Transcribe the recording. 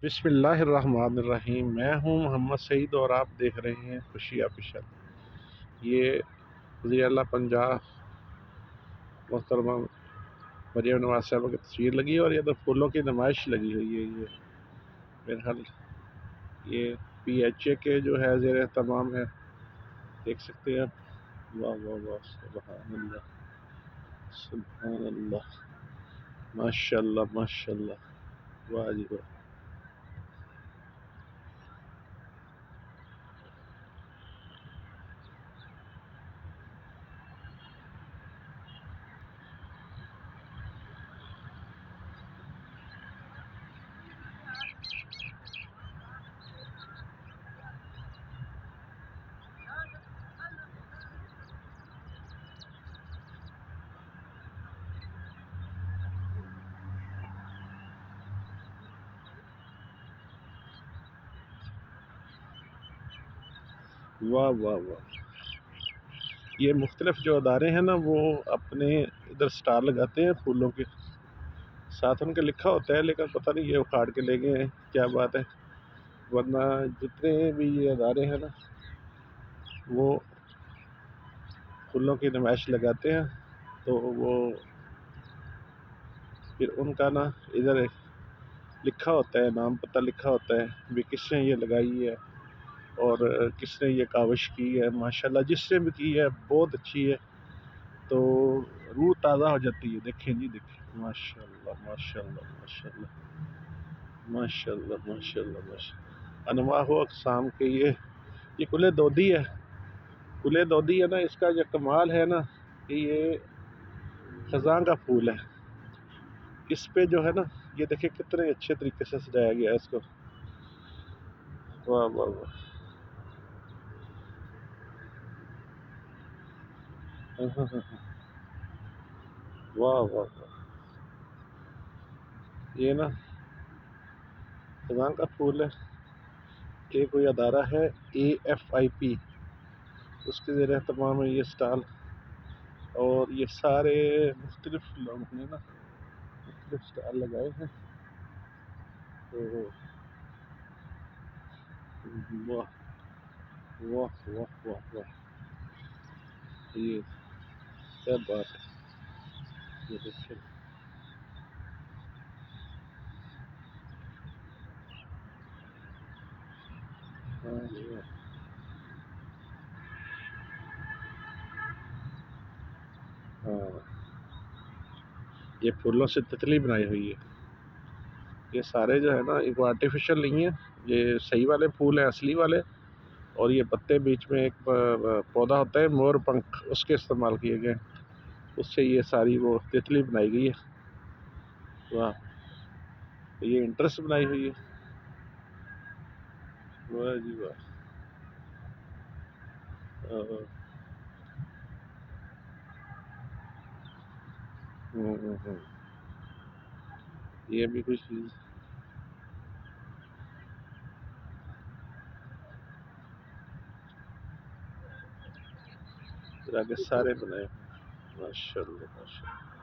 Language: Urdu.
بسم اللہ الرحمن الرحیم۔ میں ہوں محمد سعید اور آپ دیکھ رہے ہیں خوشی آفیشل۔ یہ وزیر اعلیٰ پنجاب محترمہ مریم نواز صاحبہ کی تصویر لگی ہے اور یہ تو پھولوں کی نمائش لگی ہوئی ہے۔ یہ میرے خیال یہ پی ایچ اے کے جو ہے زیر اہتمام ہے، دیکھ سکتے ہیں آپ۔ واہ واہ واہ، سبحان اللہ سبحان اللہ، ماشاء اللہ ماشاء اللہ، واہ جی واہ۔ واہ واہ واہ، یہ مختلف جو ادارے ہیں نا وہ اپنے ادھر سٹال لگاتے ہیں پھولوں کے ساتھ، ان کے لکھا ہوتا ہے لیکن پتہ نہیں یہ اکھاڑ کے لے گئے ہیں کیا بات ہے، ورنہ جتنے بھی یہ ادارے ہیں نا وہ پھولوں کی نمائش لگاتے ہیں تو وہ پھر ان کا نا ادھر لکھا ہوتا ہے، نام پتہ لکھا ہوتا ہے بھی کس نے یہ لگائی ہے اور کس نے یہ کاوش کی ہے۔ ماشاءاللہ جس نے بھی کی ہے بہت اچھی ہے، تو روح تازہ ہو جاتی ہے۔ دیکھیں جی دیکھیں، ماشاء اللہ ماشاء اللہ ماشاء اللہ ماشاء اللہ ماشاء اللہ ماشاء اللہ، انواع و اقسام کے یہ کلے دودی ہے، کلے دودی ہے نا، اس کا جو کمال ہے نا کہ یہ خزاں کا پھول ہے، اس پہ جو ہے نا یہ دیکھیں کتنے اچھے طریقے سے سجایا گیا ہے اس کو۔ واہ واہ واہ، ہاں ہاں ہاں ہاں، واہ واہ واہ، یہ نا خزاں کا پھول ہے کہ کوئی ادارہ ہے AFIP، اس کے زیر اہتمام ہے یہ سٹال، اور یہ سارے مختلف لوگوں نے نا مختلف سٹال لگائے ہیں، تو واہ واہ واہ واہ واہ، یہ کیا بات ہے، یہ دیکھیں، ہاں یہ ہاں، یہ پھولوں سے تتلی بنائی ہوئی ہے، یہ سارے جو ہے نا ایک آرٹیفیشل نہیں ہے، یہ صحیح والے پھول ہیں، اصلی والے، اور یہ پتے بیچ میں ایک پودا ہوتا ہے مور پنکھ، اس کے استعمال کیے گئے، اس سے یہ ساری وہ تتلی بنائی گئی ہے۔ واہ، یہ انٹرسٹ بنائی ہوئی ہے، واہ جی واہ، یہ بھی کچھ چیز آگے سارے بنائے، ماشاء اللہ ماشاء اللہ۔